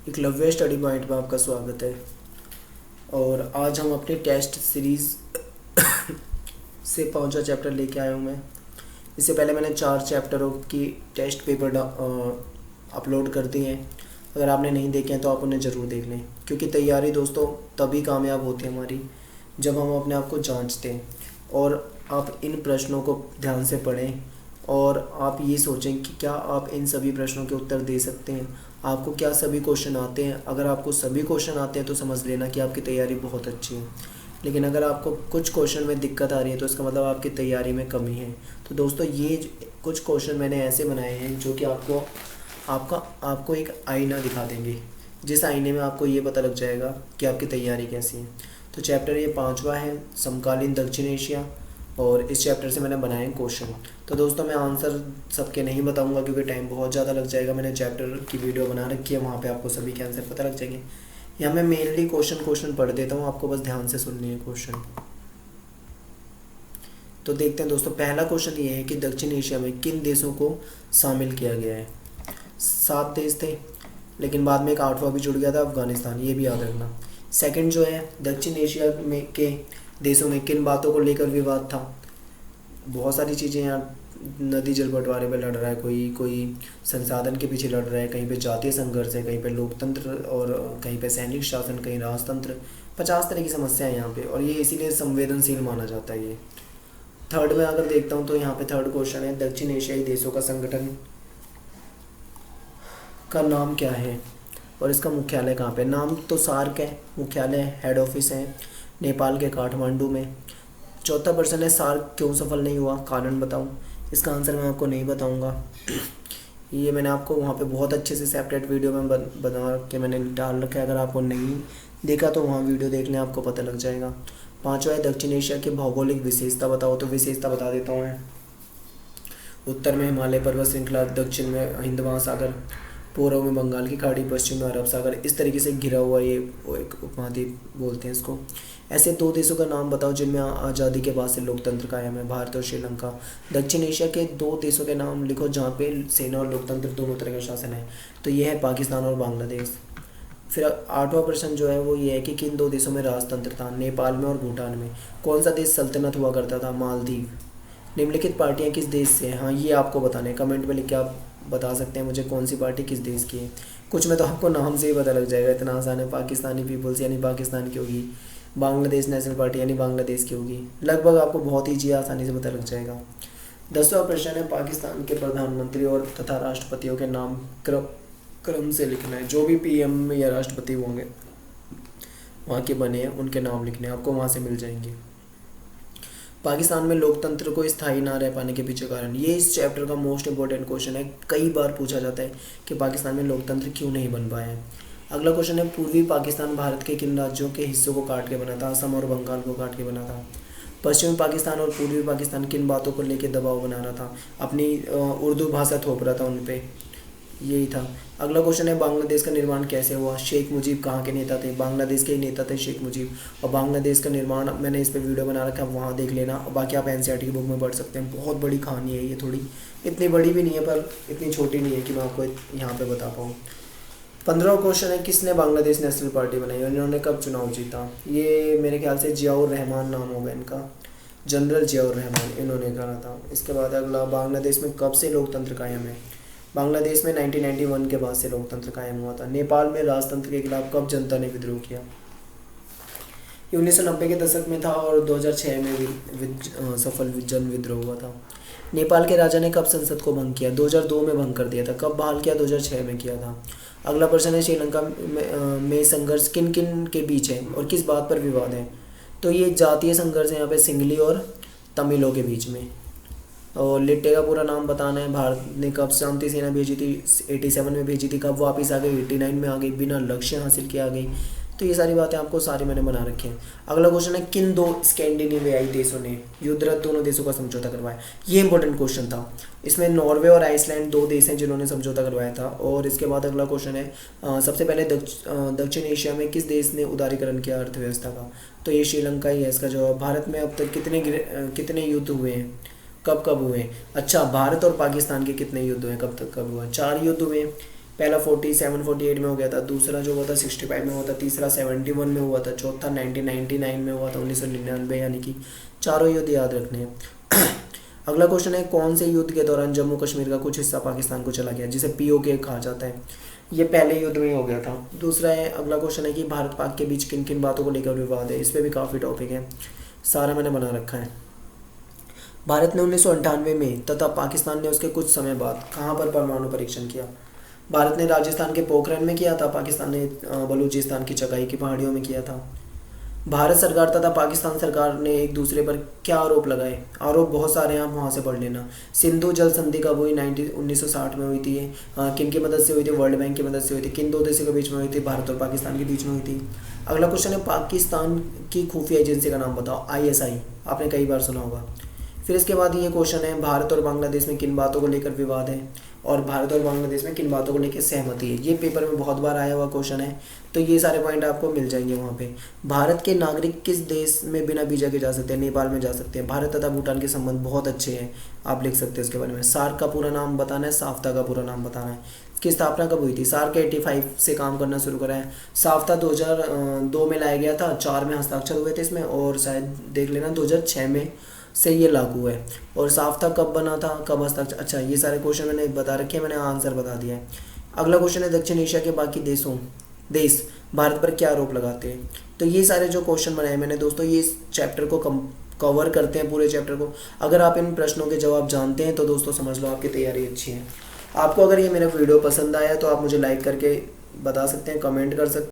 Eklavya study point में आपका स्वागत है। और आज हम अपनी टेस्ट सीरीज़ से 5वां चैप्टर लेके आया हूँ मैं। इससे पहले मैंने 4 चैप्टरों की टेस्ट पेपर अपलोड कर दिए हैं। अगर आपने नहीं देखे हैं तो आप उन्हें ज़रूर देख लें, क्योंकि तैयारी दोस्तों तभी कामयाब होती है हमारी जब हम अपने आप को जांचते हैं और आप इन प्रश्नों को ध्यान से पढ़ें और आप ये सोचें कि क्या आप इन सभी प्रश्नों के उत्तर दे सकते हैं, आपको क्या सभी क्वेश्चन आते हैं। अगर आपको सभी क्वेश्चन आते हैं तो समझ लेना कि आपकी तैयारी बहुत अच्छी है, लेकिन अगर आपको कुछ क्वेश्चन में दिक्कत आ रही है तो इसका मतलब आपकी तैयारी में कमी है। तो दोस्तों ये कुछ क्वेश्चन मैंने ऐसे बनाए हैं जो कि आपको एक आईना दिखा देंगे, जिस आईने में आपको ये पता लग जाएगा कि आपकी तैयारी कैसी है। तो चैप्टर ये 5वां है, समकालीन दक्षिण एशिया, और इस चैप्टर से मैंने बनाए हैं क्वेश्चन। तो दोस्तों मैं आंसर सबके नहीं बताऊंगा क्योंकि टाइम बहुत ज़्यादा लग जाएगा। मैंने चैप्टर की वीडियो बना रखी है, वहाँ पे आपको सभी के आंसर पता लग जाएंगे। यहाँ मैं मेनली क्वेश्चन पढ़ देता हूँ, आपको बस ध्यान से सुननी है क्वेश्चन। तो देखते हैं दोस्तों, पहला क्वेश्चन ये है कि दक्षिण एशिया में किन देशों को शामिल किया गया है। 7 देश थे, लेकिन बाद में एक 8वां भी जुड़ गया था, अफगानिस्तान, ये भी याद रखना। सेकंड जो है, दक्षिण एशिया में के देशों में किन बातों को लेकर विवाद था। बहुत सारी चीज़ें यहाँ, नदी जल बंटवारे पे लड़ रहा है कोई संसाधन के पीछे लड़ रहा है, कहीं पे जातीय संघर्ष है, कहीं पे लोकतंत्र और कहीं पे सैनिक शासन, कहीं राजतंत्र। 50 तरह की समस्या है यहाँ पे, और ये इसीलिए संवेदनशील माना जाता है ये। थर्ड में अगर देखता हूँ तो यहाँ पे थर्ड क्वेश्चन है, दक्षिण एशियाई देशों का संगठन का नाम क्या है और इसका मुख्यालय कहाँ पे। नाम तो सार्क है, मुख्यालय हेड ऑफिस है नेपाल के काठमांडू में। चौथा प्रश्न है, सार्क क्यों सफल नहीं हुआ, कारण बताऊं। इसका आंसर मैं आपको नहीं बताऊंगा, ये मैंने आपको वहाँ पे बहुत अच्छे से सेपरेट वीडियो में बना के मैंने डाल रखा है। अगर आपको नहीं देखा तो वहाँ वीडियो देख लें, आपको पता लग जाएगा। 5वां है, दक्षिण एशिया की भौगोलिक विशेषता बताओ। तो विशेषता बता देता हूँ मैं। उत्तर में हिमालय पर्वत श्रृंखला, दक्षिण में हिंद महासागर, पूर्व में बंगाल की खाड़ी, पश्चिम में अरब सागर, इस तरीके से घिरा हुआ ये वो एक उपमहाद्वीप बोलते हैं इसको। ऐसे 2 देशों का नाम बताओ जिनमें आज़ादी के बाद से लोकतंत्र कायम है, भारत और श्रीलंका। दक्षिण एशिया के 2 देशों के नाम लिखो जहाँ पे सेना और लोकतंत्र दोनों तरह का शासन है। तो ये है पाकिस्तान और बांग्लादेश। फिर 8वां प्रश्न जो है वो ये है कि किन 2 देशों में राजतंत्र था, नेपाल में और भूटान में। कौन सा देश सल्तनत हुआ करता था, मालदीव। निम्नलिखित पार्टियां किस देश से हैं। हाँ, ये आपको बताना है, कमेंट में लिख के आप बता सकते हैं मुझे कौन सी पार्टी किस देश की है। कुछ में तो आपको नाम से ही पता लग जाएगा, इतना आसान है। पाकिस्तानी पीपल्स यानी पाकिस्तान की होगी, बांग्लादेश नेशनल पार्टी यानी बांग्लादेश की होगी। लगभग आपको बहुत ही आसानी से पता लग जाएगा। 10वां प्रश्न है, पाकिस्तान के प्रधानमंत्री और तथा राष्ट्रपतियों के नाम क्रम से लिखना है। जो भी पीएम या राष्ट्रपति होंगे वहाँ के बने हैं उनके नाम लिखने हैं, आपको वहाँ से मिल जाएंगे। पाकिस्तान में लोकतंत्र को स्थायी ना रह पाने के पीछे कारण, ये इस चैप्टर का मोस्ट इंपॉर्टेंट क्वेश्चन है। कई बार पूछा जाता है कि पाकिस्तान में लोकतंत्र क्यों नहीं बन पाया है। अगला क्वेश्चन है, पूर्वी पाकिस्तान भारत के किन राज्यों के हिस्सों को काट के बना था। असम और बंगाल को काट के बना था। पश्चिमी पाकिस्तान और पूर्वी पाकिस्तान किन बातों को लेकर दबाव बना रहा था, अपनी उर्दू भाषा थोप रहा था उन पर, यही था। अगला क्वेश्चन है, बांग्लादेश का निर्माण कैसे हुआ। शेख मुजीब कहाँ के नेता थे, बांग्लादेश के ही नेता थे शेख मुजीब। और बांग्लादेश का निर्माण मैंने इस पर वीडियो बना रखा है, वहाँ देख लेना। और बाकी आप एनसीईआरटी की बुक में पढ़ सकते हैं। बहुत बड़ी कहानी है ये, थोड़ी इतनी बड़ी भी नहीं है पर इतनी छोटी नहीं है कि मैं आपको यहाँ पर बता पाऊँ। 15वां क्वेश्चन है, किसने बांग्लादेश नेशनल पार्टी बनाई और इन्होंने कब चुनाव जीता। ये मेरे ख्याल से जियाउर रहमान नाम होगा इनका, जनरल जियाउर रहमान, इन्होंने करा था। इसके बाद अगला, बांग्लादेश में कब से लोकतंत्र कायम है। बांग्लादेश में 1991 के बाद से लोकतंत्र कायम हुआ था। नेपाल में राजतंत्र के खिलाफ कब जनता ने विद्रोह किया। ये 1990 के दशक में था और 2006 में सफल जन विद्रोह हुआ था। नेपाल के राजा ने कब संसद को भंग किया। 2002 में भंग कर दिया था। कब बहाल किया, 2006 में किया था। अगला प्रश्न है, श्रीलंका में संघर्ष किन किन के बीच है और किस बात पर विवाद है। तो ये जातीय संघर्ष है यहाँ पे, सिंगली और तमिलों के बीच में। और लिट्टे का पूरा नाम बताना है। भारत ने कब शांति सेना भेजी थी, 87 में भेजी थी। कब वापस आ गई, 89 में आ गई, बिना लक्ष्य हासिल किए आ गई। तो ये सारी बातें आपको सारी मैंने बना रखी हैं। अगला क्वेश्चन है, किन 2 स्कैंडिनेवियाई देशों ने युद्धरत दोनों देशों का समझौता करवाया। ये इंपॉर्टेंट क्वेश्चन था। इसमें नॉर्वे और आइसलैंड 2 देश हैं जिन्होंने समझौता करवाया था। और इसके बाद अगला क्वेश्चन है, सबसे पहले दक्षिण एशिया में किस देश ने उदारीकरण किया अर्थव्यवस्था का। तो ये श्रीलंका ही है इसका जवाब। भारत में अब तक कितने युद्ध हुए हैं, कब कब हुए। अच्छा, भारत और पाकिस्तान के कितने युद्ध हुए, कब तक कब हुआ। 4 युद्ध हुए। पहला 47-48 में हो गया था, दूसरा जो हुआ था 65 में हुआ था, तीसरा 71 में हुआ था, चौथा 1999 में हुआ था, 1999, यानी कि चारों युद्ध याद रखने हैं। अगला क्वेश्चन है, कौन से युद्ध के दौरान जम्मू कश्मीर का कुछ हिस्सा पाकिस्तान को चला गया, जिसे POK कहा जाता है। ये पहले युद्ध में हो गया था। दूसरा है, अगला क्वेश्चन है कि भारत पाक के बीच किन किन बातों को लेकर विवाद है। इस पर भी काफ़ी टॉपिक है, सारा मैंने बना रखा है। भारत ने 1998 में तथा पाकिस्तान ने उसके कुछ समय बाद कहाँ पर परमाणु परीक्षण किया। भारत ने राजस्थान के पोखरण में किया था, पाकिस्तान ने बलूचिस्तान की चकाई की पहाड़ियों में किया था। भारत सरकार तथा पाकिस्तान सरकार ने एक दूसरे पर क्या आरोप लगाए। आरोप बहुत सारे हैं, आप वहाँ से पढ़ लेना। सिंधु जल संधि कब हुई, 1960 में हुई थी। किन की मदद से हुई थी, वर्ल्ड बैंक की मदद से हुई थी। किन दो देशों के बीच में हुई थी, भारत और पाकिस्तान के बीच में हुई थी। अगला क्वेश्चन है, पाकिस्तान की खुफिया एजेंसी का नाम बताओ। ISI, आपने कई बार सुना होगा। फिर इसके बाद ये क्वेश्चन है, भारत और बांग्लादेश में किन बातों को लेकर विवाद है, और भारत और बांग्लादेश में किन बातों को लेकर सहमति है। ये पेपर में बहुत बार आया हुआ क्वेश्चन है, तो ये सारे पॉइंट आपको मिल जाएंगे वहाँ पे। भारत के नागरिक किस देश में बिना वीजा के जा सकते हैं, नेपाल में जा सकते हैं। भारत तथा भूटान के संबंध बहुत अच्छे हैं, आप लिख सकते हैं इसके बारे में। सार्क का पूरा नाम बताना है, साफ्ता का पूरा नाम बताना है। इसकी स्थापना कब हुई थी, सार्क 85 से काम करना शुरू करा है। साफ्ता 2002 में लाया गया था, 4 में हस्ताक्षर हुए थे इसमें, और शायद देख लेना 2006 में से ये लागू है। और साफ्ता कब बना था, कब हस्ताक्षर, अच्छा ये सारे क्वेश्चन मैंने बता रखे हैं, मैंने आंसर बता दिया है। अगला क्वेश्चन है, दक्षिण एशिया के बाकी देश भारत पर क्या आरोप लगाते हैं। तो ये सारे जो क्वेश्चन बनाए मैंने दोस्तों, ये इस चैप्टर को कवर करते हैं, पूरे चैप्टर को। अगर आप इन प्रश्नों के जवाब जानते हैं तो दोस्तों समझ लो आपकी तैयारी अच्छी है। आपको अगर ये मेरा वीडियो पसंद आया तो आप मुझे लाइक करके बता सकते हैं, कमेंट कर सकते हैं।